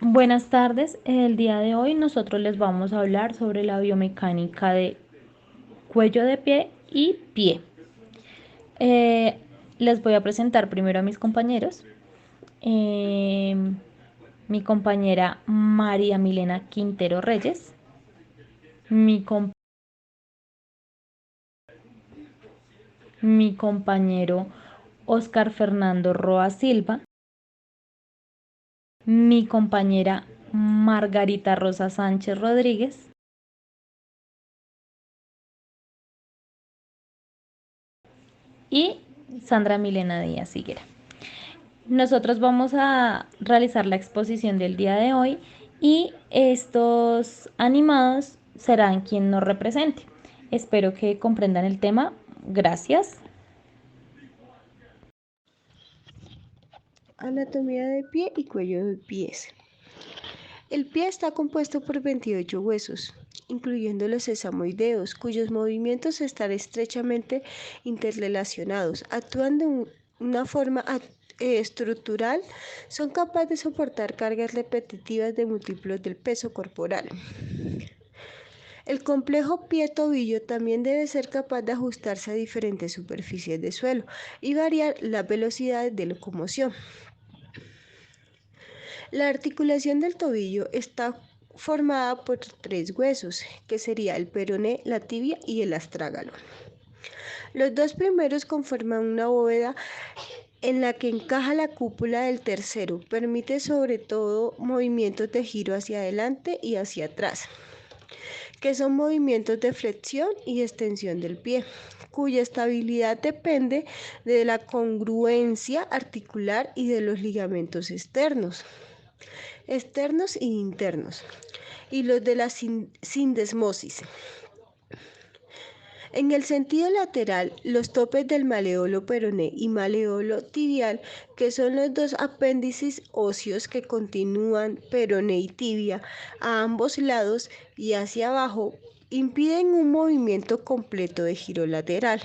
Buenas tardes, el día de hoy nosotros les vamos a hablar sobre la biomecánica de cuello de pie y pie. Les voy a presentar primero a mis compañeros. Eh, Mi compañera María Milena Quintero Reyes, mi, com- mi compañero Oscar Fernando Roa Silva, mi compañera Margarita Rosa Sánchez Rodríguez y Sandra Milena Díaz Higuera. Nosotros vamos a realizar la exposición del día de hoy y estos animados serán quien nos represente. Espero que comprendan el tema. Gracias. Anatomía de pie y cuello de pies. El pie está compuesto por 28 huesos, incluyendo los sesamoideos, cuyos movimientos están estrechamente interrelacionados, actúan de una forma estructural, son capaces de soportar cargas repetitivas de múltiplos del peso corporal. El complejo pie-tobillo también debe ser capaz de ajustarse a diferentes superficies de suelo y variar la velocidad de locomoción. La articulación del tobillo está formada por 3 huesos, que sería el peroné, la tibia y el astrágalo. Los 2 primeros conforman una bóveda en la que encaja la cúpula del tercero. Permite sobre todo movimientos de giro hacia adelante y hacia atrás, que son movimientos de flexión y extensión del pie, cuya estabilidad depende de la congruencia articular y de los ligamentos externos e internos, y los de la sindesmosis. En el sentido lateral, los topes del maleolo peroné y maleolo tibial, que son los dos apéndices óseos que continúan peroné y tibia a ambos lados y hacia abajo, impiden un movimiento completo de giro lateral.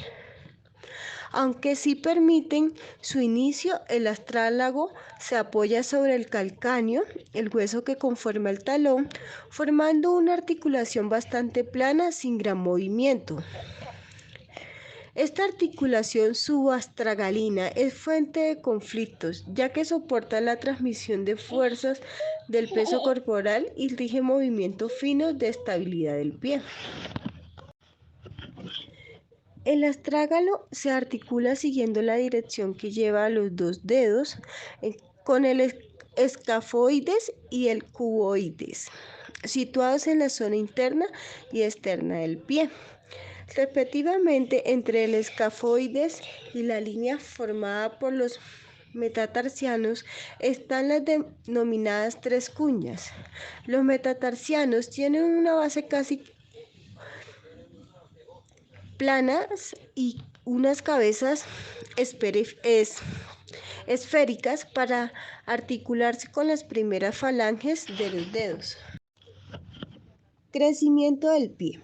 Aunque sí permiten su inicio, el astrálago se apoya sobre el calcáneo, el hueso que conforma el talón, formando una articulación bastante plana sin gran movimiento. Esta articulación subastragalina es fuente de conflictos, ya que soporta la transmisión de fuerzas del peso corporal y rige movimientos finos de estabilidad del pie. El astrágalo se articula siguiendo la dirección que lleva a los 2 dedos con el escafoides y el cuboides, situados en la zona interna y externa del pie. Respectivamente, entre el escafoides y la línea formada por los metatarsianos están las denominadas 3 cuñas. Los metatarsianos tienen una base casi planas y unas cabezas esféricas para articularse con las primeras falanges de los dedos. Crecimiento del pie.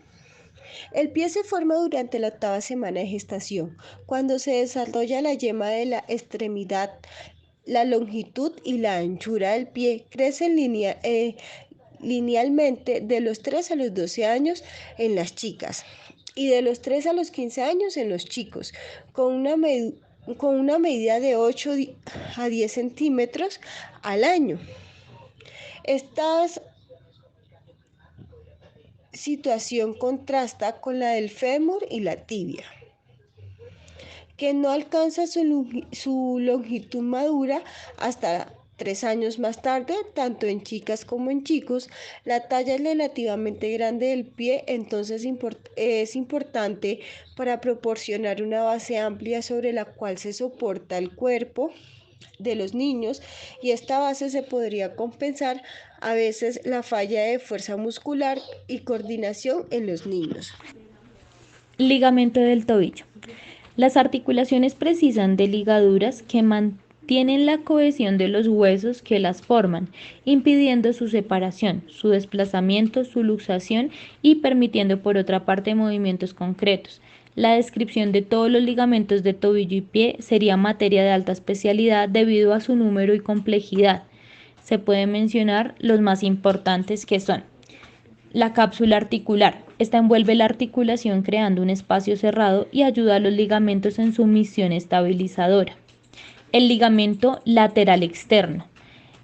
El pie se forma durante la 8ª semana de gestación, cuando se desarrolla la yema de la extremidad. La longitud y la anchura del pie crecen linealmente de los 3 a los 12 años en las chicas y de los 3 a los 15 años en los chicos, con una medida de 8 a 10 centímetros al año. Esta situación contrasta con la del fémur y la tibia, que no alcanza su longitud madura hasta 3 años más tarde, tanto en chicas como en chicos. La talla relativamente grande del pie entonces es importante para proporcionar una base amplia sobre la cual se soporta el cuerpo de los niños, y esta base se podría compensar a veces la falla de fuerza muscular y coordinación en los niños. Ligamento del tobillo. Las articulaciones precisan de ligaduras que mantienen la cohesión de los huesos que las forman, impidiendo su separación, su desplazamiento, su luxación y permitiendo por otra parte movimientos concretos. La descripción de todos los ligamentos de tobillo y pie sería materia de alta especialidad debido a su número y complejidad. Se pueden mencionar los más importantes que son la cápsula articular. Esta envuelve la articulación creando un espacio cerrado y ayuda a los ligamentos en su misión estabilizadora. El ligamento lateral externo.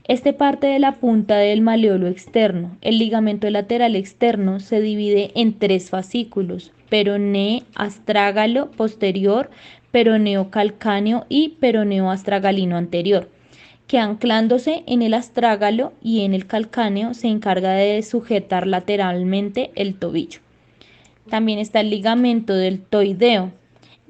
Este parte de la punta del maleolo externo. El ligamento lateral externo se divide en 3 fascículos: peroné astrágalo posterior, peroneo calcáneo y peroneo astragalino anterior, que anclándose en el astrágalo y en el calcáneo se encarga de sujetar lateralmente el tobillo. También está el ligamento deltoideo.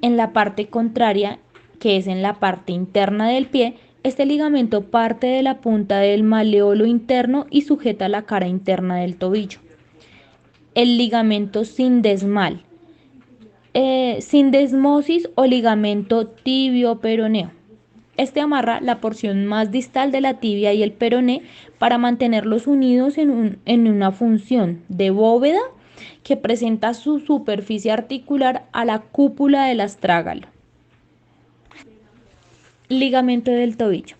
En la parte contraria, que es en la parte interna del pie, este ligamento parte de la punta del maleolo interno y sujeta la cara interna del tobillo. El ligamento sindesmal. Sindesmosis o ligamento tibio-peroneo. Este amarra la porción más distal de la tibia y el peroné para mantenerlos unidos en una función de bóveda que presenta su superficie articular a la cúpula del astrágalo. Ligamento del tobillo.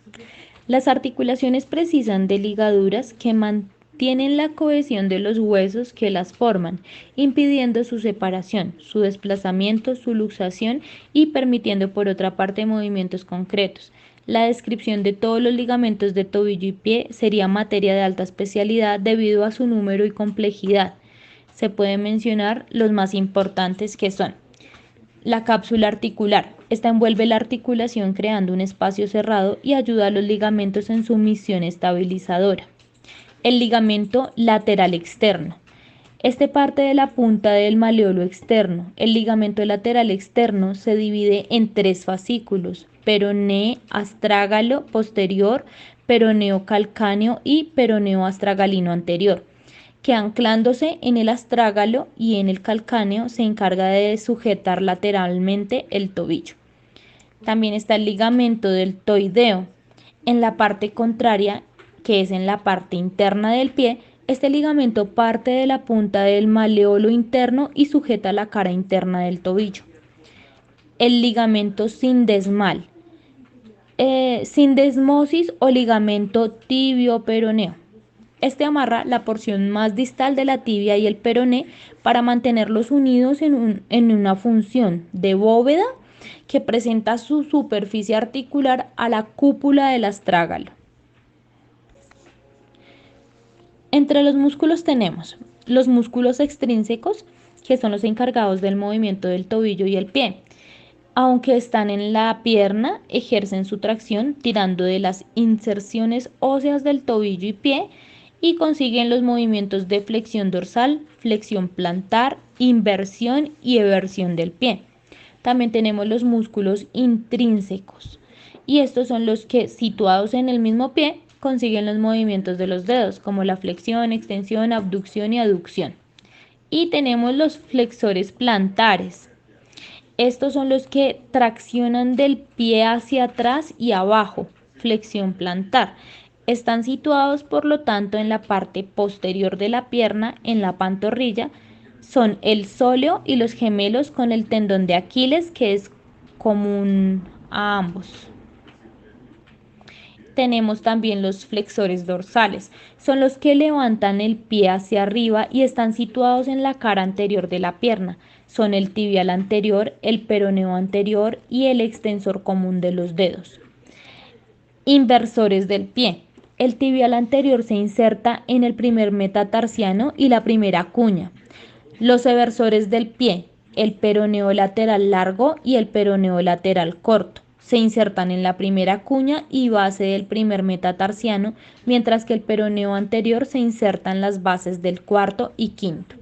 Las articulaciones precisan de ligaduras que mantienen la cohesión de los huesos que las forman, impidiendo su separación, su desplazamiento, su luxación y permitiendo por otra parte movimientos concretos. La descripción de todos los ligamentos de tobillo y pie sería materia de alta especialidad debido a su número y complejidad. Se pueden mencionar los más importantes que son la cápsula articular. Esta envuelve la articulación creando un espacio cerrado y ayuda a los ligamentos en su misión estabilizadora. El ligamento lateral externo. Este parte de la punta del maleolo externo. El ligamento lateral externo se divide en 3 fascículos: peroné astrágalo posterior, peroneo calcáneo y peroneo astragalino anterior, que anclándose en el astrágalo y en el calcáneo se encarga de sujetar lateralmente el tobillo. También está el ligamento deltoideo. En la parte contraria, que es en la parte interna del pie, este ligamento parte de la punta del maleolo interno y sujeta la cara interna del tobillo. El ligamento sindesmal. Sindesmosis o ligamento tibio-peroneo. Este amarra la porción más distal de la tibia y el peroné para mantenerlos unidos en una función de bóveda que presenta su superficie articular a la cúpula del astrágalo. Entre los músculos tenemos los músculos extrínsecos, que son los encargados del movimiento del tobillo y el pie. Aunque están en la pierna, ejercen su tracción tirando de las inserciones óseas del tobillo y pie y consiguen los movimientos de flexión dorsal, flexión plantar, inversión y eversión del pie. También tenemos los músculos intrínsecos, y estos son los que, situados en el mismo pie, consiguen los movimientos de los dedos, como la flexión, extensión, abducción y aducción. Y tenemos los flexores plantares. Estos son los que traccionan del pie hacia atrás y abajo, flexión plantar. Están situados, por lo tanto, en la parte posterior de la pierna, en la pantorrilla. Son el sóleo y los gemelos con el tendón de Aquiles, que es común a ambos. Tenemos también los flexores dorsales. Son los que levantan el pie hacia arriba y están situados en la cara anterior de la pierna. Son el tibial anterior, el peroneo anterior y el extensor común de los dedos. Inversores del pie. El tibial anterior se inserta en el primer metatarsiano y la primera cuña. Los eversores del pie, el peroneo lateral largo y el peroneo lateral corto, se insertan en la primera cuña y base del primer metatarsiano, mientras que el peroneo anterior se inserta en las bases del cuarto y quinto.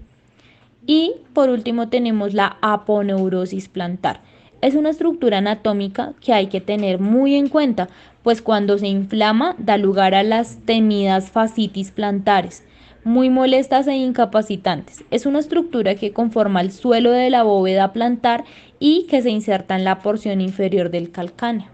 Y por último tenemos la aponeurosis plantar. Es una estructura anatómica que hay que tener muy en cuenta, pues cuando se inflama da lugar a las temidas fascitis plantares, muy molestas e incapacitantes. Es una estructura que conforma el suelo de la bóveda plantar y que se inserta en la porción inferior del calcáneo.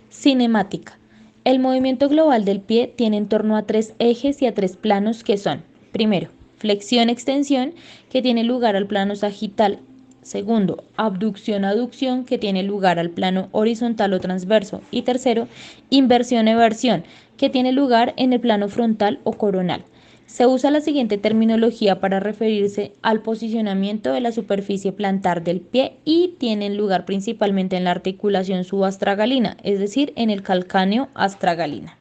Cinemática. El movimiento global del pie tiene en torno a 3 ejes y a 3 planos, que son: primero, flexión-extensión, que tiene lugar al plano sagital Segundo, abducción-aducción, que tiene lugar al plano horizontal o transverso. Y tercero, inversión-eversión, que tiene lugar en el plano frontal o coronal. Se usa la siguiente terminología para referirse al posicionamiento de la superficie plantar del pie y tienen lugar principalmente en la articulación subastragalina, es decir, en el calcáneo astragalina.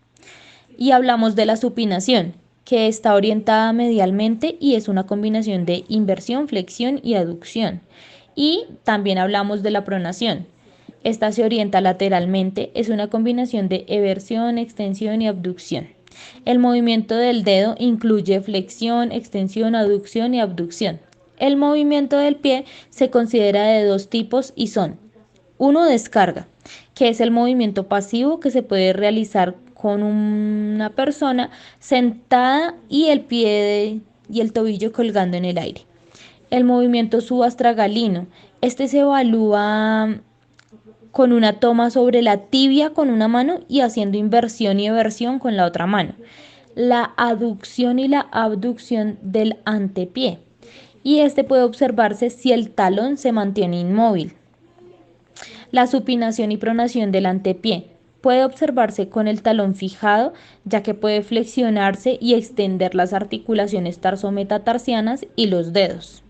Y hablamos de la supinación, que está orientada medialmente y es una combinación de inversión, flexión y aducción. Y también hablamos de la pronación. Esta se orienta lateralmente, es una combinación de eversión, extensión y abducción. El movimiento del dedo incluye flexión, extensión, aducción y abducción. El movimiento del pie se considera de dos tipos y son: uno, descarga, que es el movimiento pasivo que se puede realizar con una persona sentada y el pie y el tobillo colgando en el aire. El movimiento subastragalino, este se evalúa con una toma sobre la tibia con una mano y haciendo inversión y eversión con la otra mano. La aducción y la abducción del antepié. Y este puede observarse si el talón se mantiene inmóvil. La supinación y pronación del antepié puede observarse con el talón fijado, ya que puede flexionarse y extender las articulaciones tarsometatarsianas y los dedos.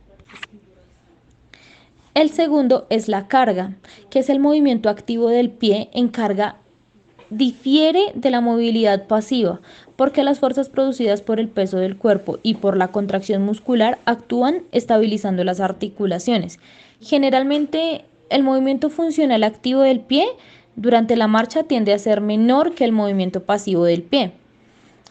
El segundo es la carga, que es el movimiento activo del pie en carga. Difiere de la movilidad pasiva, porque las fuerzas producidas por el peso del cuerpo y por la contracción muscular actúan estabilizando las articulaciones. Generalmente, el movimiento funcional activo del pie durante la marcha tiende a ser menor que el movimiento pasivo del pie.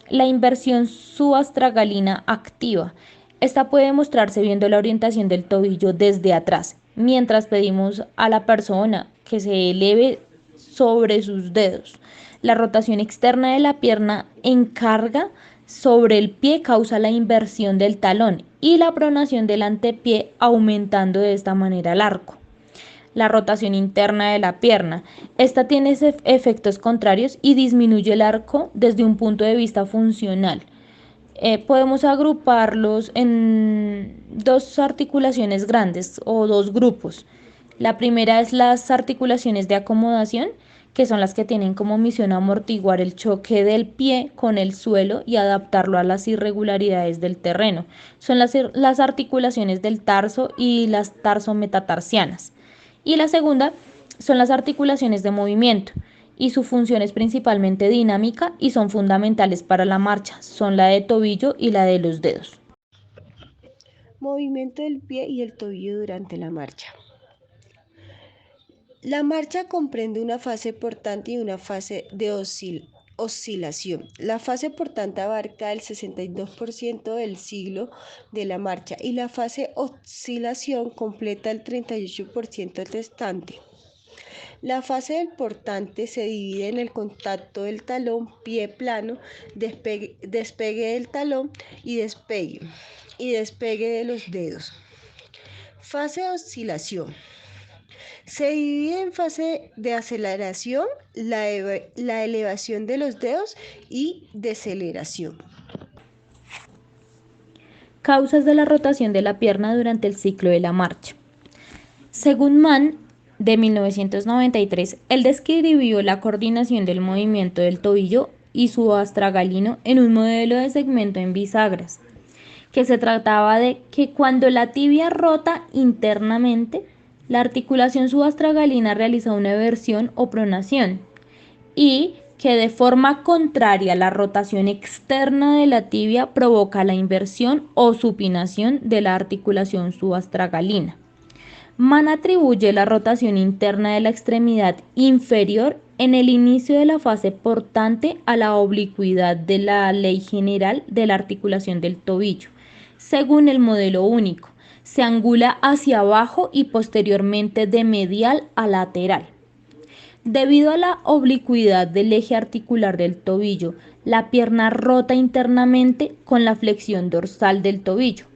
La inversión subastragalina activa. Esta puede mostrarse viendo la orientación del tobillo desde atrás, mientras pedimos a la persona que se eleve sobre sus dedos. La rotación externa de la pierna en carga sobre el pie causa la inversión del talón y la pronación del antepié, aumentando de esta manera el arco. La rotación interna de la pierna. Esta tiene efectos contrarios y disminuye el arco desde un punto de vista funcional. Podemos agruparlos en dos articulaciones grandes o dos grupos. La primera es las articulaciones de acomodación, que son las que tienen como misión amortiguar el choque del pie con el suelo y adaptarlo a las irregularidades del terreno. Son las articulaciones del tarso y las tarsometatarsianas. Y la segunda son las articulaciones de movimiento, y su función es principalmente dinámica y son fundamentales para la marcha. Son la de tobillo y la de los dedos. Movimiento del pie y el tobillo durante la marcha. La marcha comprende una fase portante y una fase de oscilación. La fase portante abarca el 62% del ciclo de la marcha y la fase oscilación completa el 38% restante. La fase del portante se divide en el contacto del talón, pie plano, despegue del talón y despegue de los dedos. Fase de oscilación. Se divide en fase de aceleración, la elevación de los dedos y deceleración. Causas de la rotación de la pierna durante el ciclo de la marcha. Según Mann, de 1993, él describió la coordinación del movimiento del tobillo y subastragalino en un modelo de segmento en bisagras, que se trataba de que cuando la tibia rota internamente, la articulación subastragalina realiza una eversión o pronación, y que de forma contraria la rotación externa de la tibia provoca la inversión o supinación de la articulación subastragalina. Mann atribuye la rotación interna de la extremidad inferior en el inicio de la fase portante a la oblicuidad de la ley general de la articulación del tobillo. Según el modelo único, se angula hacia abajo y posteriormente de medial a lateral. Debido a la oblicuidad del eje articular del tobillo, la pierna rota internamente con la flexión dorsal del tobillo,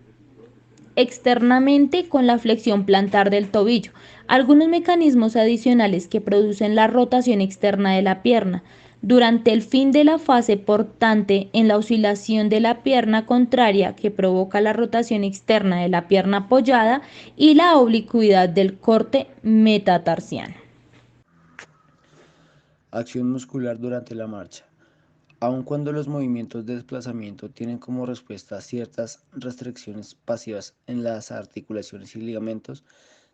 externamente con la flexión plantar del tobillo. Algunos mecanismos adicionales que producen la rotación externa de la pierna Durante el fin de la fase portante en la oscilación de la pierna contraria que provoca la rotación externa de la pierna apoyada y la oblicuidad del corte metatarsiano. Acción muscular durante la marcha. Aun cuando los movimientos de desplazamiento tienen como respuesta ciertas restricciones pasivas en las articulaciones y ligamentos,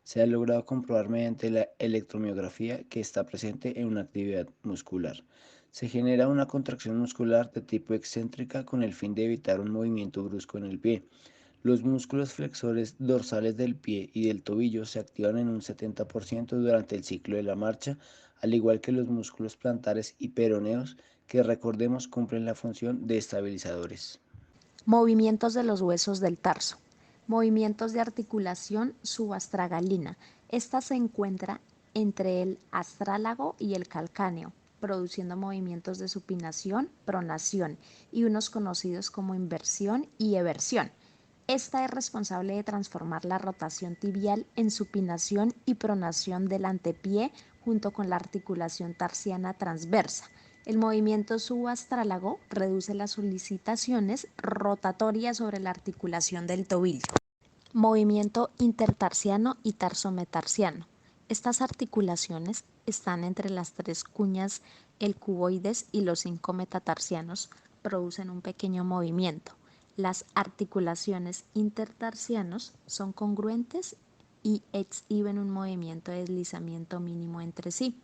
se ha logrado comprobar mediante la electromiografía que está presente en una actividad muscular. Se genera una contracción muscular de tipo excéntrica con el fin de evitar un movimiento brusco en el pie. Los músculos flexores dorsales del pie y del tobillo se activan en un 70% durante el ciclo de la marcha, al igual que los músculos plantares y peroneos, que recordemos cumplen la función de estabilizadores. Movimientos de los huesos del tarso. Movimientos de articulación subastragalina. Esta se encuentra entre el astrálago y el calcáneo, produciendo movimientos de supinación, pronación y unos conocidos como inversión y eversión. Esta es responsable de transformar la rotación tibial en supinación y pronación del antepié junto con la articulación tarsiana transversa. El movimiento subastrálago reduce las solicitaciones rotatorias sobre la articulación del tobillo. Movimiento intertarsiano y tarsometarsiano. Estas articulaciones están entre las tres cuñas, el cuboides y los 5 metatarsianos, producen un pequeño movimiento. Las articulaciones intertarsianos son congruentes y exhiben un movimiento de deslizamiento mínimo entre sí.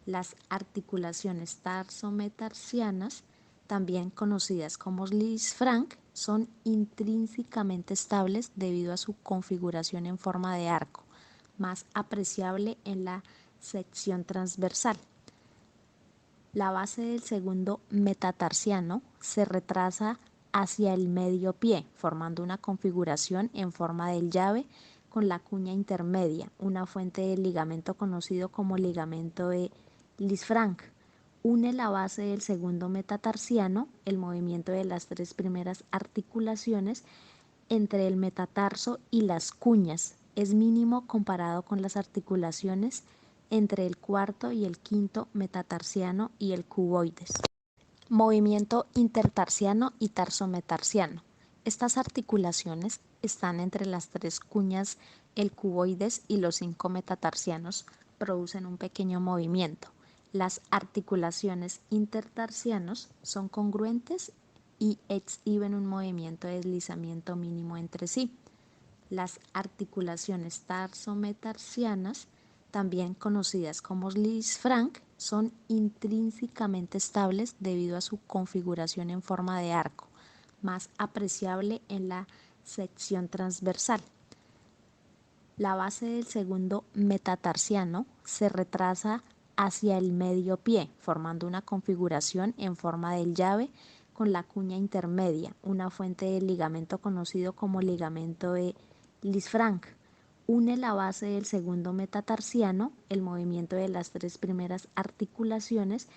Las articulaciones tarsometarsianas, también conocidas como Lisfranc, son intrínsecamente estables debido a su configuración en forma de arco, más apreciable en la sección transversal. La base del segundo metatarsiano se retrasa hacia el medio pie, formando una configuración en forma de llave con la cuña intermedia, una fuente de ligamento conocido como ligamento de Lisfranc. Une la base del segundo metatarsiano, el movimiento de las tres primeras articulaciones entre el metatarso y las cuñas. Es mínimo comparado con las articulaciones entre el cuarto y el quinto metatarsiano y el cuboides. Movimiento intertarsiano y tarsometarsiano. Estas articulaciones están entre las tres cuñas, el cuboides y los 5 metatarsianos, producen un pequeño movimiento. Las articulaciones intertarsianos son congruentes y exhiben un movimiento de deslizamiento mínimo entre sí. Las articulaciones tarsometarsianas, también conocidas como Lisfranc, son intrínsecamente estables debido a su configuración en forma de arco, más apreciable en la sección transversal. La base del segundo metatarsiano se retrasa hacia el medio pie, formando una configuración en forma de llave con la cuña intermedia, una fuente de ligamento conocido como ligamento de Lisfranc. Une la base del segundo metatarsiano, el movimiento de las tres primeras articulaciones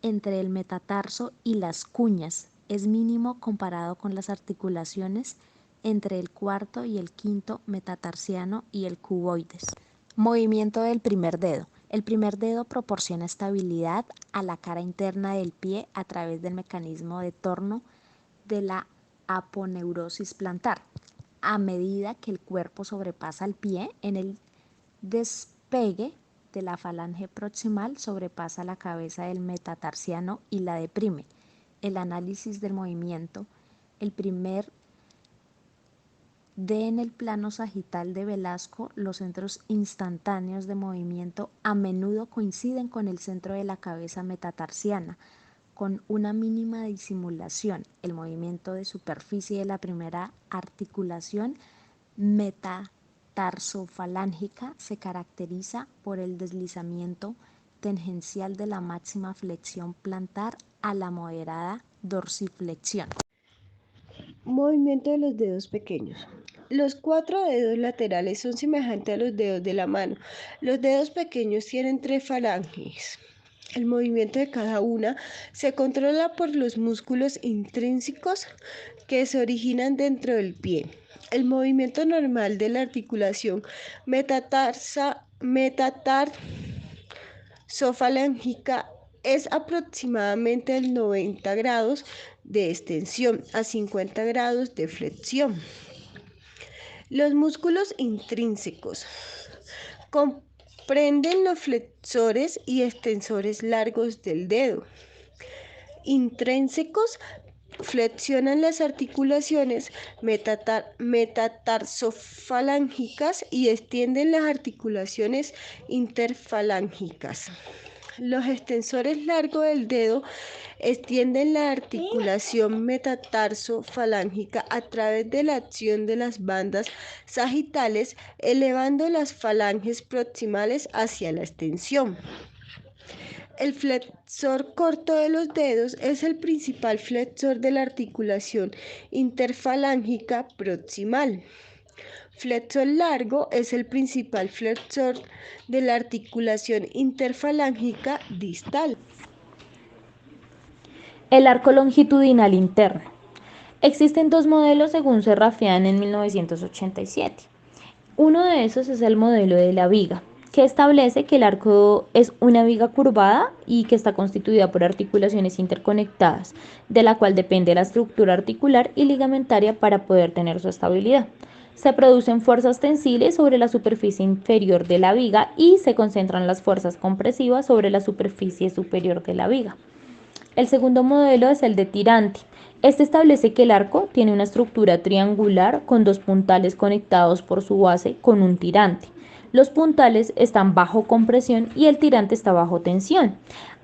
entre el metatarso y las cuñas. Es mínimo comparado con las articulaciones entre el cuarto y el quinto metatarsiano y el cuboides. Movimiento del primer dedo. El primer dedo proporciona estabilidad a la cara interna del pie a través del mecanismo de torno de la aponeurosis plantar. A medida que el cuerpo sobrepasa el pie, en el despegue de la falange proximal sobrepasa la cabeza del metatarsiano y la deprime. El análisis del movimiento. El primer en el plano sagital de Velasco, los centros instantáneos de movimiento a menudo coinciden con el centro de la cabeza metatarsiana, con una mínima disimulación. El movimiento de superficie de la primera articulación metatarsofalángica se caracteriza por el deslizamiento tangencial de la máxima flexión plantar a la moderada dorsiflexión. Movimiento de los dedos pequeños. Los 4 dedos laterales son semejantes a los dedos de la mano. Los dedos pequeños tienen 3 falanges. El movimiento de cada una se controla por los músculos intrínsecos que se originan dentro del pie. El movimiento normal de la articulación metatarsofalángica es aproximadamente de 90 grados de extensión a 50 grados de flexión. Los músculos intrínsecos comprenden los flexores y extensores largos del dedo. Intrínsecos flexionan las articulaciones metatarsofalángicas y extienden las articulaciones interfalángicas. Los extensores largos del dedo extienden la articulación metatarso-falángica a través de la acción de las bandas sagitales, elevando las falanges proximales hacia la extensión. El flexor corto de los dedos es el principal flexor de la articulación interfalángica proximal. Flexor largo es el principal flexor de la articulación interfalángica distal. El arco longitudinal interno. Existen dos modelos según Serrafean en 1987. Uno de esos es el modelo de la viga, que establece que el arco es una viga curvada y que está constituida por articulaciones interconectadas, de la cual depende la estructura articular y ligamentaria para poder tener su estabilidad. Se producen fuerzas tensiles sobre la superficie inferior de la viga y se concentran las fuerzas compresivas sobre la superficie superior de la viga. El segundo modelo es el de tirante. Este establece que el arco tiene una estructura triangular con dos puntales conectados por su base con un tirante. Los puntales están bajo compresión y el tirante está bajo tensión.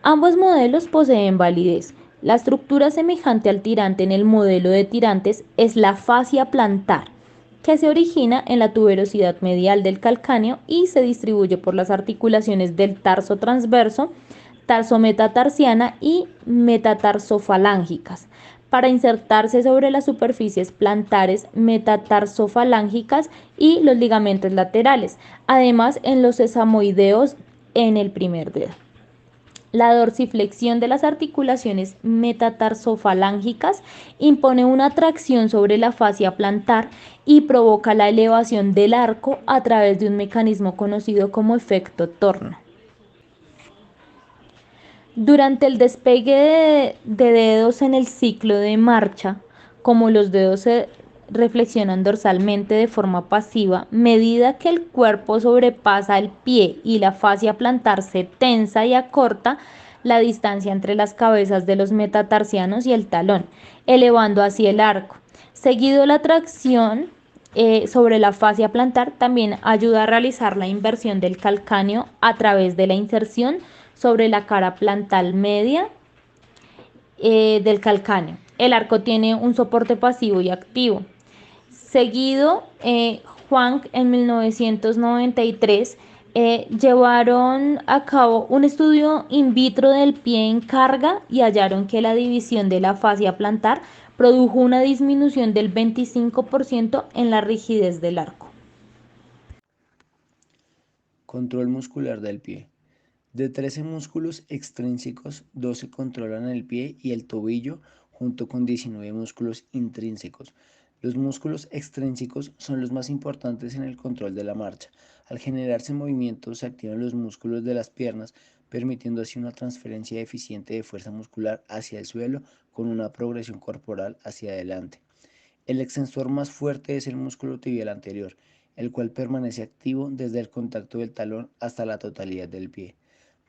Ambos modelos poseen validez. La estructura semejante al tirante en el modelo de tirantes es la fascia plantar, que se origina en la tuberosidad medial del calcáneo y se distribuye por las articulaciones del tarso transverso, tarsometatarsiana y metatarsofalancas, para insertarse sobre las superficies plantares metatarsofalancas y los ligamentos laterales, además en los sesamoideos en el primer dedo. La dorsiflexión de las articulaciones metatarsofalancas impone una tracción sobre la fascia plantar y provoca la elevación del arco a través de un mecanismo conocido como efecto torno. Durante el despegue de dedos en el ciclo de marcha, como los dedos se reflexionan dorsalmente de forma pasiva, medida que el cuerpo sobrepasa el pie y la fascia plantar se tensa y acorta la distancia entre las cabezas de los metatarsianos y el talón, elevando así el arco. Seguido, la tracción sobre la fascia plantar también ayuda a realizar la inversión del calcáneo a través de la inserción sobre la cara plantar media del calcáneo. El arco tiene un soporte pasivo y activo. Seguido, Huang en 1993 llevaron a cabo un estudio in vitro del pie en carga y hallaron que la división de la fascia plantar produjo una disminución del 25% en la rigidez del arco. Control muscular del pie. De 13 músculos extrínsecos, 12 controlan el pie y el tobillo, junto con 19 músculos intrínsecos. Los músculos extrínsecos son los más importantes en el control de la marcha. Al generarse movimiento, se activan los músculos de las piernas, permitiendo así una transferencia eficiente de fuerza muscular hacia el suelo con una progresión corporal hacia adelante. El extensor más fuerte es el músculo tibial anterior, el cual permanece activo desde el contacto del talón hasta la totalidad del pie.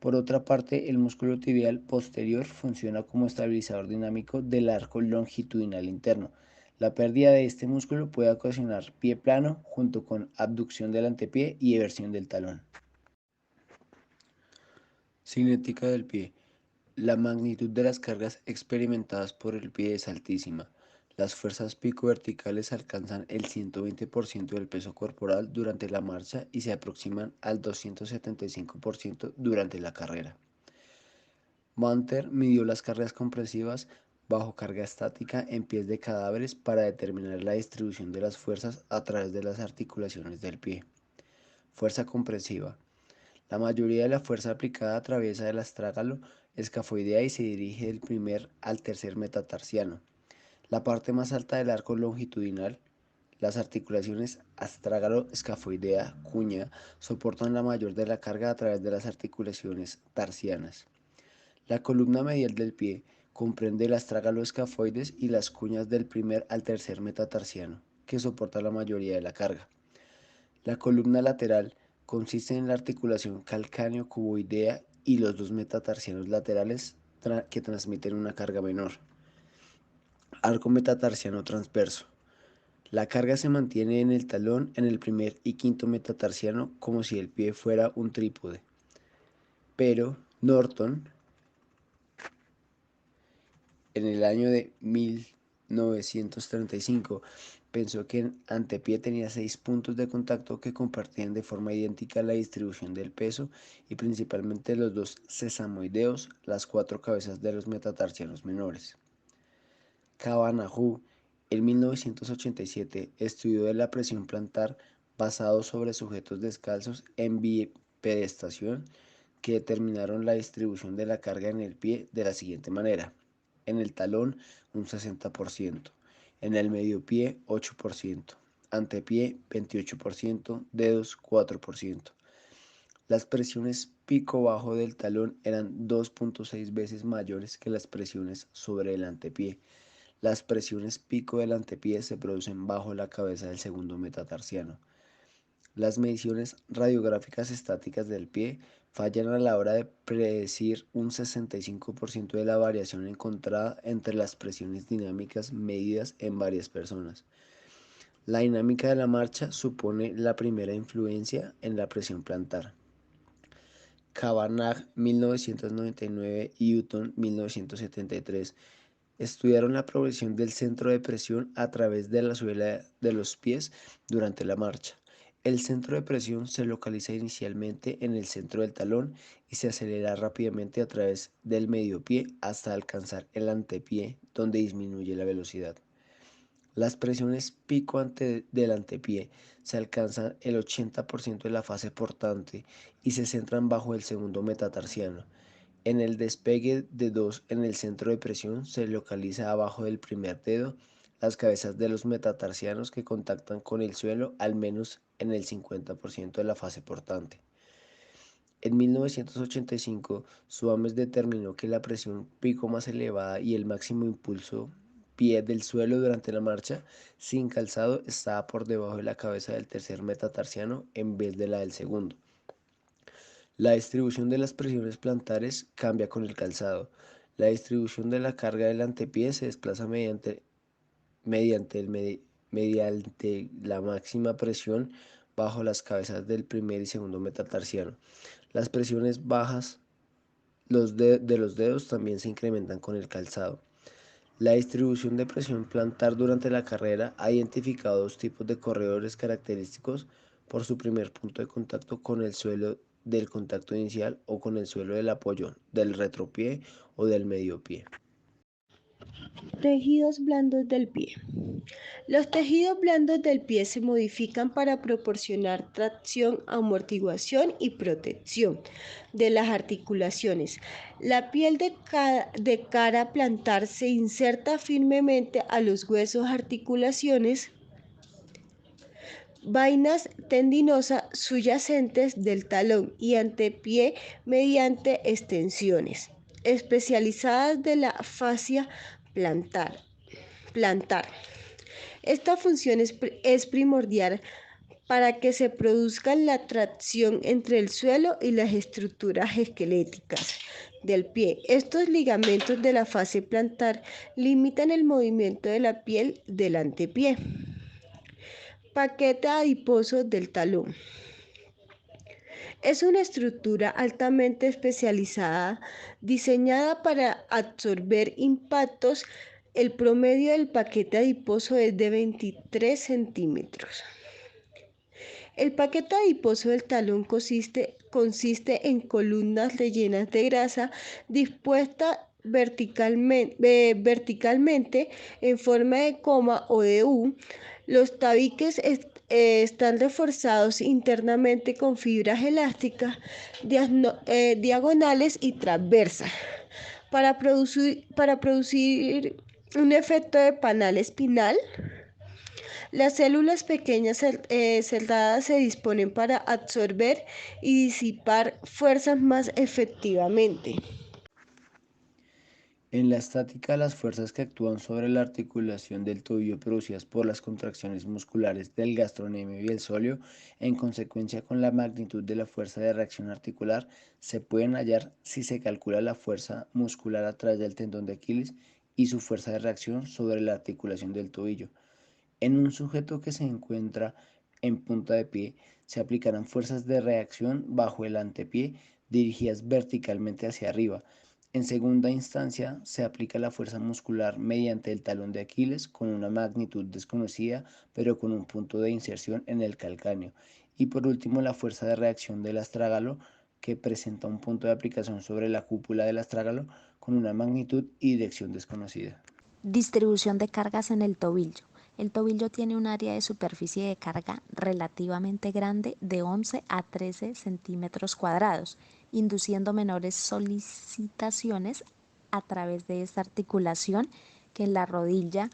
Por otra parte, el músculo tibial posterior funciona como estabilizador dinámico del arco longitudinal interno. La pérdida de este músculo puede ocasionar pie plano junto con abducción del antepié y eversión del talón. Cinética del pie. La magnitud de las cargas experimentadas por el pie es altísima. Las fuerzas pico verticales alcanzan el 120% del peso corporal durante la marcha y se aproximan al 275% durante la carrera. Manter midió las cargas compresivas bajo carga estática en pies de cadáveres para determinar la distribución de las fuerzas a través de las articulaciones del pie. Fuerza compresiva. La mayoría de la fuerza aplicada atraviesa el astrágalo escafoidea y se dirige del primer al tercer metatarsiano. La parte más alta del arco longitudinal, las articulaciones astrágalo, escafoidea, cuña, soportan la mayor de la carga a través de las articulaciones tarsianas. La columna medial del pie comprende el astrágalo escafoides y las cuñas del primer al tercer metatarsiano, que soporta la mayoría de la carga. La columna lateral consiste en la articulación calcáneo-cuboidea y los dos metatarsianos laterales que transmiten una carga menor. Arco metatarsiano transverso. La carga se mantiene en el talón en el primer y quinto metatarsiano como si el pie fuera un trípode. Pero Norton, en el año de 1935, pensó que el antepié tenía 6 puntos de contacto que compartían de forma idéntica la distribución del peso y principalmente los dos sesamoideos, las 4 cabezas de los metatarsianos menores. Kavanagh, en 1987, estudió de la presión plantar basado sobre sujetos descalzos en bipedestación que determinaron la distribución de la carga en el pie de la siguiente manera: en el talón un 60%, en el medio pie 8%, antepié 28%, dedos 4%. Las presiones pico-bajo del talón eran 2.6 veces mayores que las presiones sobre el antepié. Las presiones pico del antepié se producen bajo la cabeza del segundo metatarsiano. Las mediciones radiográficas estáticas del pie fallan a la hora de predecir un 65% de la variación encontrada entre las presiones dinámicas medidas en varias personas. La dinámica de la marcha supone la primera influencia en la presión plantar. Kavanagh 1999 y Hutton 1973 estudiaron la progresión del centro de presión a través de la suela de los pies durante la marcha. El centro de presión se localiza inicialmente en el centro del talón y se acelera rápidamente a través del medio pie hasta alcanzar el antepié, donde disminuye la velocidad. Las presiones pico del antepié se alcanzan el 80% de la fase portante y se centran bajo el segundo metatarsiano. En el despegue de 2 en el centro de presión se localiza abajo del primer dedo las cabezas de los metatarsianos que contactan con el suelo al menos en el 50% de la fase portante. En 1985, Swames determinó que la presión pico más elevada y el máximo impulso pie del suelo durante la marcha sin calzado estaba por debajo de la cabeza del tercer metatarsiano en vez de la del segundo. La distribución de las presiones plantares cambia con el calzado. La distribución de la carga del antepié se desplaza mediante la máxima presión bajo las cabezas del primer y segundo metatarsiano. Las presiones bajas de los dedos también se incrementan con el calzado. La distribución de presión plantar durante la carrera ha identificado 2 tipos de corredores característicos por su primer punto de contacto con el suelo del contacto inicial o con el suelo del apoyo del retropié o del medio pie. Tejidos blandos del pie. Los tejidos blandos del pie se modifican para proporcionar tracción, amortiguación y protección de las articulaciones. La piel de cara plantar se inserta firmemente a los huesos articulaciones, vainas tendinosas subyacentes del talón y antepié mediante extensiones especializadas de la fascia plantar. Esta función es primordial para que se produzca la tracción entre el suelo y las estructuras esqueléticas del pie. Estos ligamentos de la fascia plantar limitan el movimiento de la piel del antepié. Paquete adiposo del talón. Es una estructura altamente especializada diseñada para absorber impactos. El promedio del paquete adiposo es de 23 centímetros. El paquete adiposo del talón consiste en columnas rellenas de grasa dispuestas verticalmente en forma de coma o de U. Los tabiques están reforzados internamente con fibras elásticas diagonales y transversas para producir un efecto de panal espinal. Las células pequeñas cerradas se disponen para absorber y disipar fuerzas más efectivamente. En la estática, las fuerzas que actúan sobre la articulación del tobillo producidas por las contracciones musculares del gastrocnemio y el sóleo, en consecuencia con la magnitud de la fuerza de reacción articular, se pueden hallar si se calcula la fuerza muscular a través del tendón de Aquiles y su fuerza de reacción sobre la articulación del tobillo. En un sujeto que se encuentra en punta de pie, se aplicarán fuerzas de reacción bajo el antepié dirigidas verticalmente hacia arriba. En segunda instancia, se aplica la fuerza muscular mediante el talón de Aquiles con una magnitud desconocida, pero con un punto de inserción en el calcáneo. Y por último, la fuerza de reacción del astrágalo, que presenta un punto de aplicación sobre la cúpula del astrágalo con una magnitud y dirección desconocida. Distribución de cargas en el tobillo. El tobillo tiene un área de superficie de carga relativamente grande de 11 a 13 centímetros cuadrados, induciendo menores solicitaciones a través de esta articulación que en la rodilla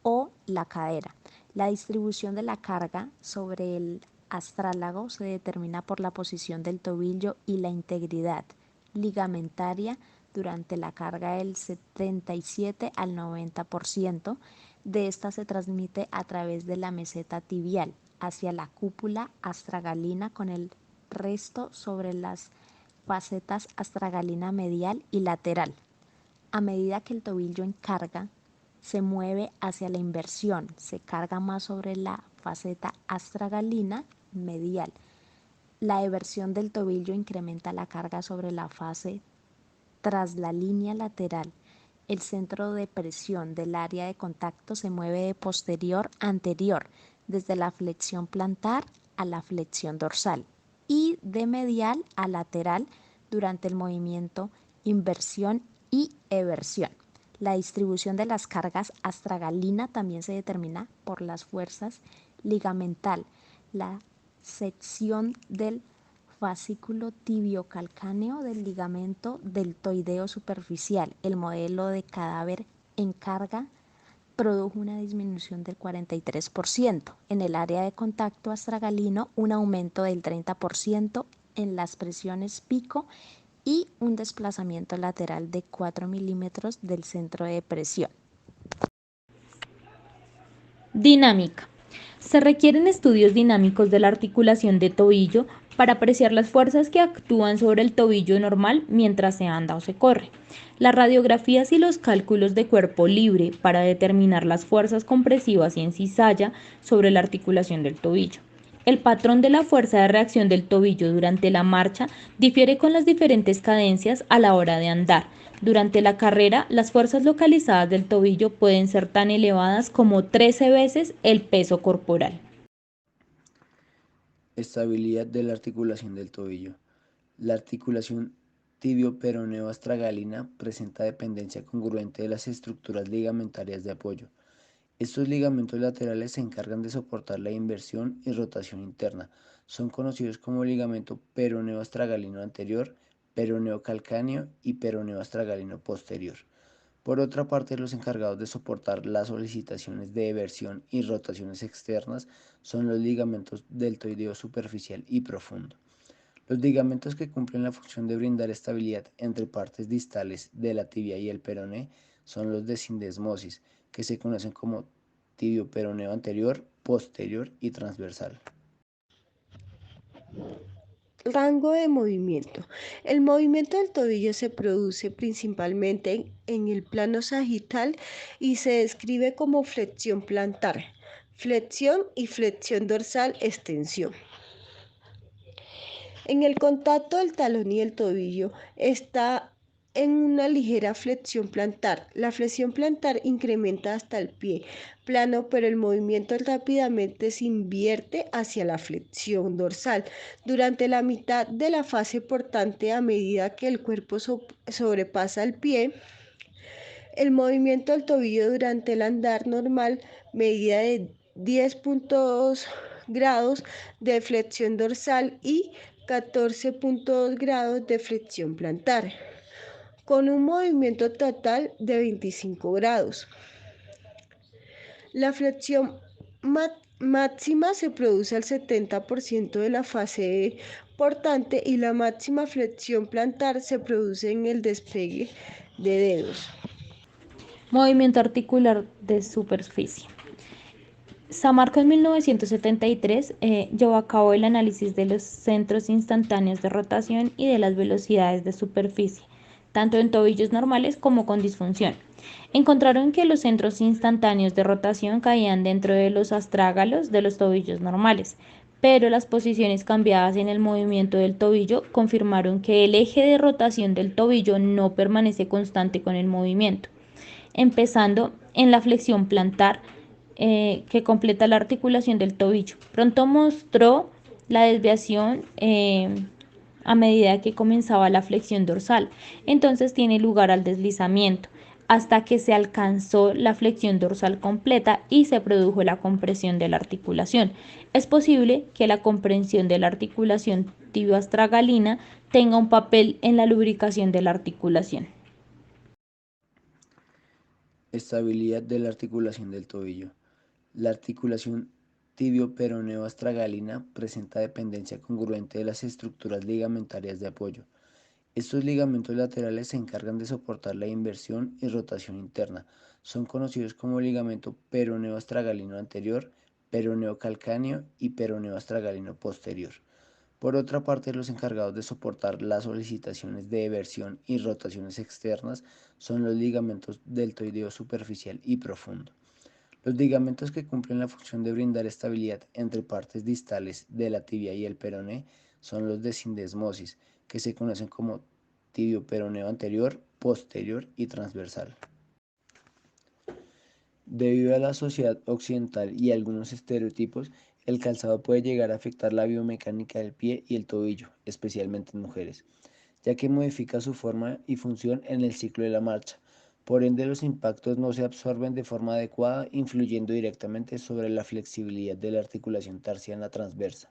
o la cadera. La distribución de la carga sobre el astrálago se determina por la posición del tobillo y la integridad ligamentaria durante la carga del 77 al 90%. De esta se transmite a través de la meseta tibial hacia la cúpula astragalina con el resto sobre las facetas astragalina medial y lateral. A medida que el tobillo en carga se mueve hacia la inversión, se carga más sobre la faceta astragalina medial. La eversión del tobillo incrementa la carga sobre la fase tras la línea lateral. El centro de presión del área de contacto se mueve de posterior a anterior, desde la flexión plantar a la flexión dorsal y de medial a lateral durante el movimiento inversión y eversión. La distribución de las cargas astragalina también se determina por las fuerzas ligamental, la sección del fascículo tibiocalcáneo del ligamento deltoideo superficial. El modelo de cadáver en carga produjo una disminución del 43%. En el área de contacto astragalino, un aumento del 30% en las presiones pico y un desplazamiento lateral de 4 milímetros del centro de presión. Dinámica. Se requieren estudios dinámicos de la articulación de tobillo para apreciar las fuerzas que actúan sobre el tobillo normal mientras se anda o se corre. Las radiografías y los cálculos de cuerpo libre para determinar las fuerzas compresivas y en cizalla sobre la articulación del tobillo. El patrón de la fuerza de reacción del tobillo durante la marcha difiere con las diferentes cadencias a la hora de andar. Durante la carrera, las fuerzas localizadas del tobillo pueden ser tan elevadas como 13 veces el peso corporal. Estabilidad de la articulación del tobillo. La articulación tibio-peroneo-astragalina presenta dependencia congruente de las estructuras ligamentarias de apoyo. Estos ligamentos laterales se encargan de soportar la inversión y rotación interna. Son conocidos como ligamento peroneo-astragalino anterior, peroneo calcáneo y peroneo astragalino posterior. Por otra parte, los encargados de soportar las solicitaciones de eversión y rotaciones externas son los ligamentos deltoideo superficial y profundo. Los ligamentos que cumplen la función de brindar estabilidad entre partes distales de la tibia y el peroné son los de sindesmosis, que se conocen como tibio-peroneo anterior, posterior y transversal. Rango de movimiento. El movimiento del tobillo se produce principalmente en el plano sagital y se describe como flexión plantar, flexión y flexión dorsal, extensión. En el contacto del talón y el tobillo está en una ligera flexión plantar. La flexión plantar incrementa hasta el pie plano, pero el movimiento rápidamente se invierte hacia la flexión dorsal. Durante la mitad de la fase portante, a medida que el cuerpo sobrepasa el pie, el movimiento del tobillo durante el andar normal medida de 10.2 grados de flexión dorsal y 14.2 grados de flexión plantar, con un movimiento total de 25 grados. La flexión máxima se produce al 70% de la fase portante y la máxima flexión plantar se produce en el despegue de dedos. Movimiento articular de superficie. Samarco en 1973 llevó a cabo el análisis de los centros instantáneos de rotación y de las velocidades de superficie, tanto en tobillos normales como con disfunción. Encontraron que los centros instantáneos de rotación caían dentro de los astrágalos de los tobillos normales, pero las posiciones cambiadas en el movimiento del tobillo confirmaron que el eje de rotación del tobillo no permanece constante con el movimiento, empezando en la flexión plantar que completa la articulación del tobillo. Pronto mostró la desviación a medida que comenzaba la flexión dorsal. Entonces tiene lugar al deslizamiento hasta que se alcanzó la flexión dorsal completa y se produjo la compresión de la articulación. Es posible que la compresión de la articulación tibioastragalina tenga un papel en la lubricación de la articulación. Estabilidad de la articulación del tobillo. La articulación tibio-peroneo-astragalina presenta dependencia congruente de las estructuras ligamentarias de apoyo. Estos ligamentos laterales se encargan de soportar la inversión y rotación interna. Son conocidos como ligamento peroneo-astragalino anterior, peroneo calcáneo y peroneo astragalino posterior. Por otra parte, los encargados de soportar las solicitaciones de eversión y rotaciones externas son los ligamentos deltoideo superficial y profundo. Los ligamentos que cumplen la función de brindar estabilidad entre partes distales de la tibia y el peroné son los de sindesmosis, que se conocen como tibio-peroneo anterior, posterior y transversal. Debido a la sociedad occidental y algunos estereotipos, el calzado puede llegar a afectar la biomecánica del pie y el tobillo, especialmente en mujeres, ya que modifica su forma y función en el ciclo de la marcha. Por ende, los impactos no se absorben de forma adecuada, influyendo directamente sobre la flexibilidad de la articulación tarsiana transversa.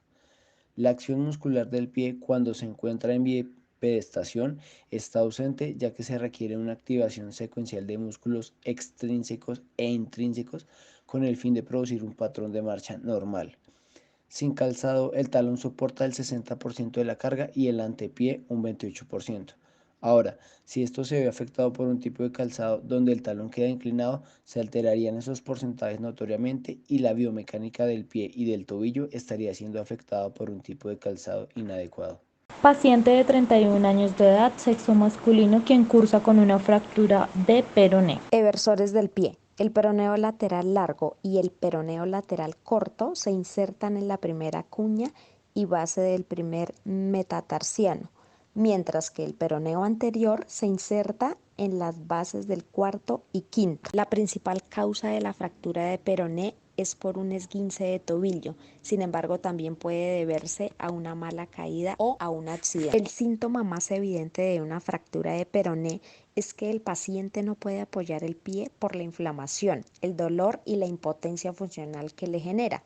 La acción muscular del pie cuando se encuentra en bipedestación está ausente, ya que se requiere una activación secuencial de músculos extrínsecos e intrínsecos con el fin de producir un patrón de marcha normal. Sin calzado, el talón soporta el 60% de la carga y el antepié un 28%. Ahora, si esto se ve afectado por un tipo de calzado donde el talón queda inclinado, se alterarían esos porcentajes notoriamente y la biomecánica del pie y del tobillo estaría siendo afectada por un tipo de calzado inadecuado. Paciente de 31 años de edad, sexo masculino, quien cursa con una fractura de peroné. Eversores del pie. El peroneo lateral largo y el peroneo lateral corto se insertan en la primera cuña y base del primer metatarsiano, mientras que el peroneo anterior se inserta en las bases del cuarto y quinto. La principal causa de la fractura de peroné es por un esguince de tobillo, sin embargo también puede deberse a una mala caída o a un accidente. El síntoma más evidente de una fractura de peroné es que el paciente no puede apoyar el pie por la inflamación, el dolor y la impotencia funcional que le genera.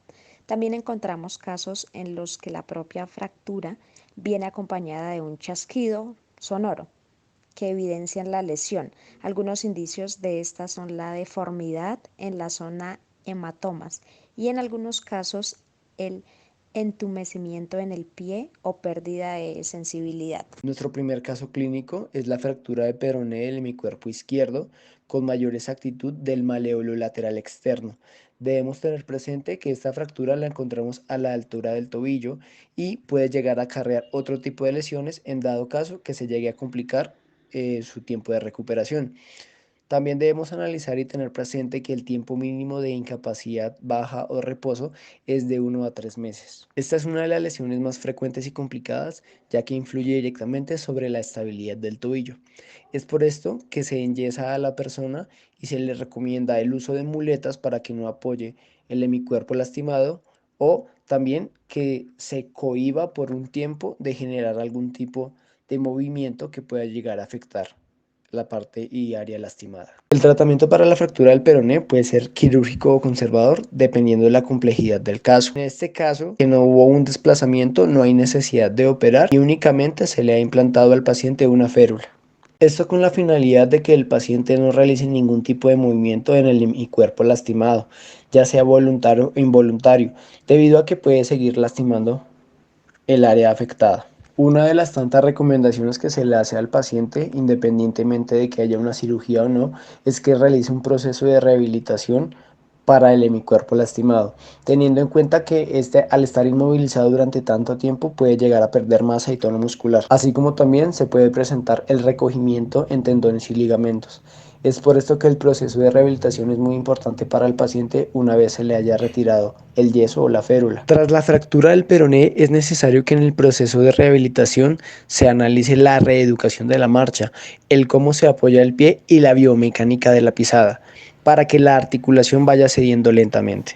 También encontramos casos en los que la propia fractura viene acompañada de un chasquido sonoro que evidencian la lesión. Algunos indicios de esta son la deformidad en la zona hematomas y en algunos casos el entumecimiento en el pie o pérdida de sensibilidad. Nuestro primer caso clínico es la fractura de peroné del hemicuerpo izquierdo con mayor exactitud del maléolo lateral externo. Debemos tener presente que esta fractura la encontramos a la altura del tobillo y puede llegar a acarrear otro tipo de lesiones en dado caso que se llegue a complicar su tiempo de recuperación. También debemos analizar y tener presente que el tiempo mínimo de incapacidad baja o reposo es de 1 a 3 meses. Esta es una de las lesiones más frecuentes y complicadas, ya que influye directamente sobre la estabilidad del tobillo. Es por esto que se enyesa a la persona y se le recomienda el uso de muletas para que no apoye el hemicuerpo lastimado o también que se cohíba por un tiempo de generar algún tipo de movimiento que pueda llegar a afectar la parte y área lastimada. El tratamiento para la fractura del peroné puede ser quirúrgico o conservador dependiendo de la complejidad del caso. En este caso, que no hubo un desplazamiento, no hay necesidad de operar y únicamente se le ha implantado al paciente una férula. Esto con la finalidad de que el paciente no realice ningún tipo de movimiento en el cuerpo lastimado, ya sea voluntario o involuntario, debido a que puede seguir lastimando el área afectada. Una de las tantas recomendaciones que se le hace al paciente, independientemente de que haya una cirugía o no, es que realice un proceso de rehabilitación para el hemicuerpo lastimado, teniendo en cuenta que al estar inmovilizado durante tanto tiempo puede llegar a perder masa y tono muscular, así como también se puede presentar el recogimiento en tendones y ligamentos. Es por esto que el proceso de rehabilitación es muy importante para el paciente una vez se le haya retirado el yeso o la férula. Tras la fractura del peroné, es necesario que en el proceso de rehabilitación se analice la reeducación de la marcha, el cómo se apoya el pie y la biomecánica de la pisada, para que la articulación vaya cediendo lentamente.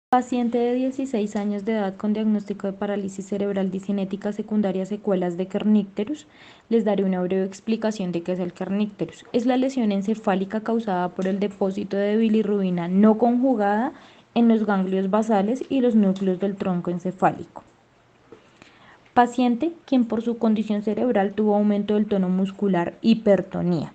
Paciente de 16 años de edad con diagnóstico de parálisis cerebral discinética secundaria secuelas de kernicterus, les daré una breve explicación de qué es el kernicterus. Es la lesión encefálica causada por el depósito de bilirrubina no conjugada en los ganglios basales y los núcleos del tronco encefálico. Paciente quien por su condición cerebral tuvo aumento del tono muscular, hipertonía.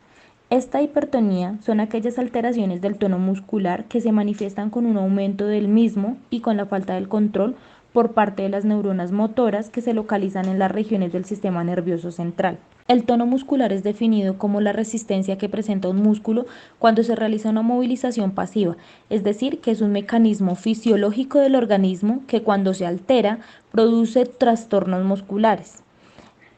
Esta hipertonía son aquellas alteraciones del tono muscular que se manifiestan con un aumento del mismo y con la falta del control por parte de las neuronas motoras que se localizan en las regiones del sistema nervioso central. El tono muscular es definido como la resistencia que presenta un músculo cuando se realiza una movilización pasiva, es decir, que es un mecanismo fisiológico del organismo que cuando se altera produce trastornos musculares,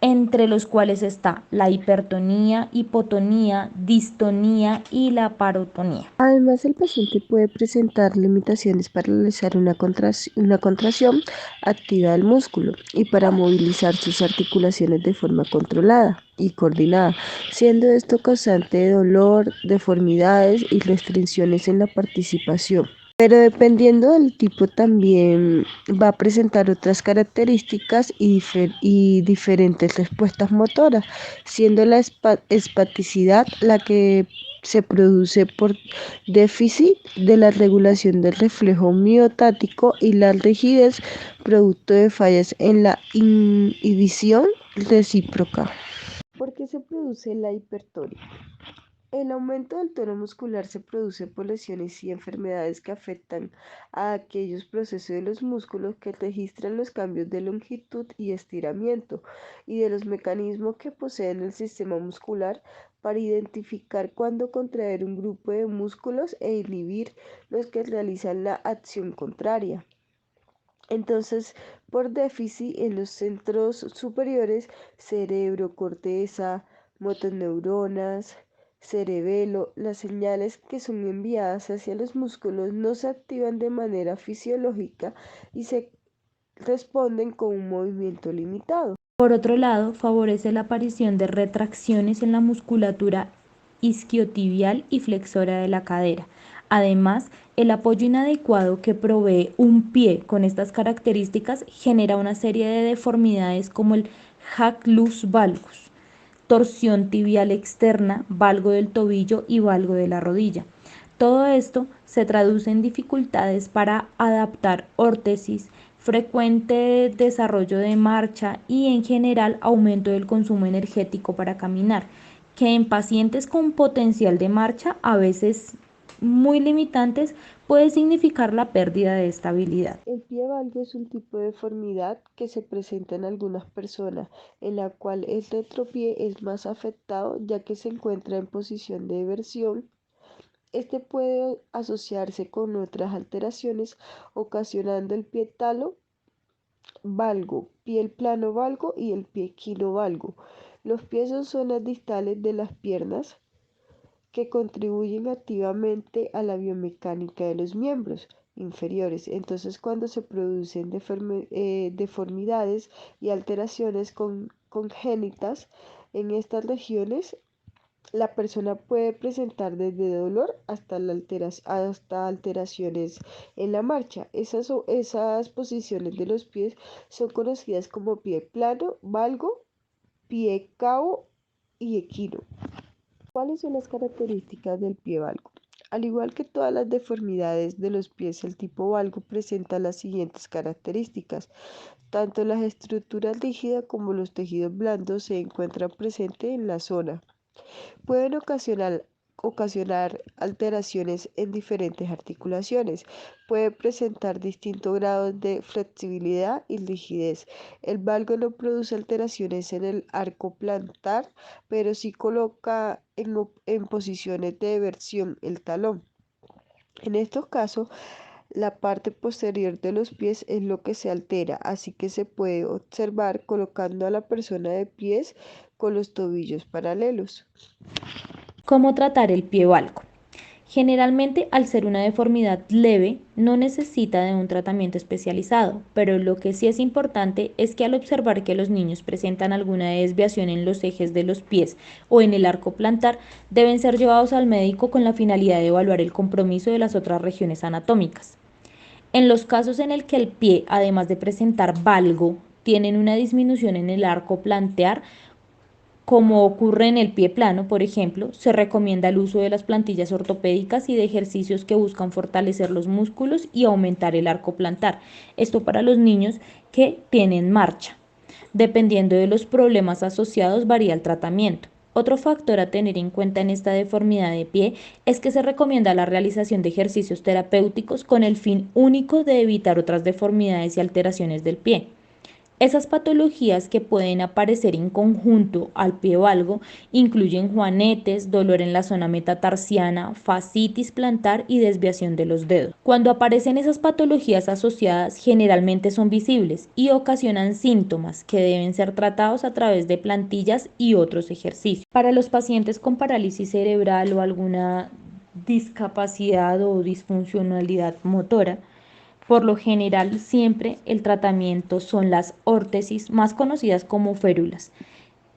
entre los cuales está la hipertonía, hipotonía, distonía y la parotonía. Además, el paciente puede presentar limitaciones para realizar una contracción activa del músculo y para movilizar sus articulaciones de forma controlada y coordinada, siendo esto causante de dolor, deformidades y restricciones en la participación. Pero dependiendo del tipo también va a presentar otras características y diferentes respuestas motoras, siendo la espaticidad la que se produce por déficit de la regulación del reflejo miotático y la rigidez producto de fallas en la inhibición recíproca. ¿Por qué se produce la hipertonía? El aumento del tono muscular se produce por lesiones y enfermedades que afectan a aquellos procesos de los músculos que registran los cambios de longitud y estiramiento y de los mecanismos que poseen el sistema muscular para identificar cuándo contraer un grupo de músculos e inhibir los que realizan la acción contraria. Entonces, por déficit en los centros superiores, cerebro, corteza, motoneuronas, cerebelo, las señales que son enviadas hacia los músculos no se activan de manera fisiológica y se responden con un movimiento limitado. Por otro lado, favorece la aparición de retracciones en la musculatura isquiotibial y flexora de la cadera. Además, el apoyo inadecuado que provee un pie con estas características genera una serie de deformidades como el hacklus valgus, torsión tibial externa, valgo del tobillo y valgo de la rodilla. Todo esto se traduce en dificultades para adaptar órtesis, frecuente desarrollo de marcha y en general aumento del consumo energético para caminar, que en pacientes con potencial de marcha, a veces muy limitantes, puede significar la pérdida de estabilidad. El pie valgo es un tipo de deformidad que se presenta en algunas personas, en la cual el retropié es más afectado ya que se encuentra en posición de eversión. Este puede asociarse con otras alteraciones, ocasionando el pie talo valgo, pie plano valgo y el pie quino valgo. Los pies son zonas distales de las piernas que contribuyen activamente a la biomecánica de los miembros inferiores. Entonces, cuando se producen deformidades y alteraciones congénitas en estas regiones, la persona puede presentar desde dolor hasta alteraciones en la marcha. Esas posiciones de los pies son conocidas como pie plano, valgo, pie cao y equino. ¿Cuáles son las características del pie valgo? Al igual que todas las deformidades de los pies, el tipo valgo presenta las siguientes características. Tanto las estructuras rígidas como los tejidos blandos se encuentran presentes en la zona. Pueden ocasionar ocasionar alteraciones en diferentes articulaciones. Puede presentar distintos grados de flexibilidad y rigidez. El valgo no produce alteraciones en el arco plantar, pero sí coloca en posiciones de eversión el talón. En estos casos, la parte posterior de los pies es lo que se altera, así que se puede observar colocando a la persona de pies con los tobillos paralelos. ¿Cómo tratar el pie valgo? Generalmente, al ser una deformidad leve, no necesita de un tratamiento especializado, pero lo que sí es importante es que al observar que los niños presentan alguna desviación en los ejes de los pies o en el arco plantar, deben ser llevados al médico con la finalidad de evaluar el compromiso de las otras regiones anatómicas. En los casos en el que el pie, además de presentar valgo, tienen una disminución en el arco plantar, como ocurre en el pie plano, por ejemplo, se recomienda el uso de las plantillas ortopédicas y de ejercicios que buscan fortalecer los músculos y aumentar el arco plantar. Esto para los niños que tienen marcha. Dependiendo de los problemas asociados, varía el tratamiento. Otro factor a tener en cuenta en esta deformidad de pie es que se recomienda la realización de ejercicios terapéuticos con el fin único de evitar otras deformidades y alteraciones del pie. Esas patologías que pueden aparecer en conjunto al pie valgo incluyen juanetes, dolor en la zona metatarsiana, fascitis plantar y desviación de los dedos. Cuando aparecen esas patologías asociadas, generalmente son visibles y ocasionan síntomas que deben ser tratados a través de plantillas y otros ejercicios. Para los pacientes con parálisis cerebral o alguna discapacidad o disfuncionalidad motora, por lo general, siempre el tratamiento son las órtesis, más conocidas como férulas,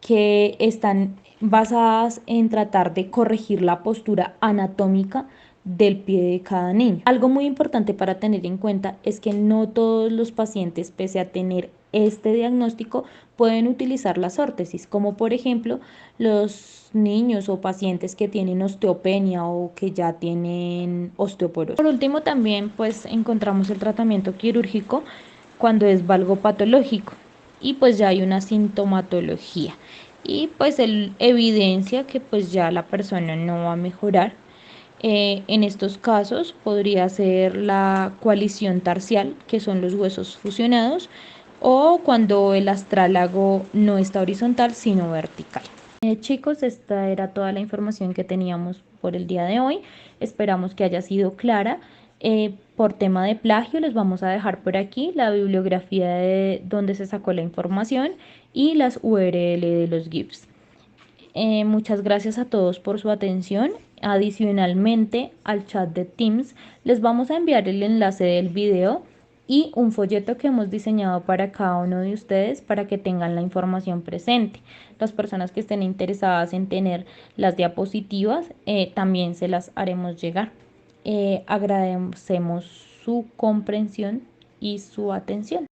que están basadas en tratar de corregir la postura anatómica del pie de cada niño. Algo muy importante para tener en cuenta es que no todos los pacientes, pese a tener este diagnóstico, pueden utilizar las órtesis, como por ejemplo los niños o pacientes que tienen osteopenia o que ya tienen osteoporosis. Por último, también pues encontramos el tratamiento quirúrgico cuando es valgo patológico y pues ya hay una sintomatología y pues él evidencia que pues ya la persona no va a mejorar. En estos casos podría ser la coalición tarsial, que son los huesos fusionados, o cuando el astrálago no está horizontal sino vertical. Chicos, esta era toda la información que teníamos por el día de hoy. Esperamos que haya sido clara. Por tema de plagio les vamos a dejar por aquí la bibliografía de donde se sacó la información y las URL de los GIFs. Muchas gracias a todos por su atención. Adicionalmente al chat de Teams les vamos a enviar el enlace del video y un folleto que hemos diseñado para cada uno de ustedes para que tengan la información presente. Las personas que estén interesadas en tener las diapositivas también se las haremos llegar. Agradecemos su comprensión y su atención.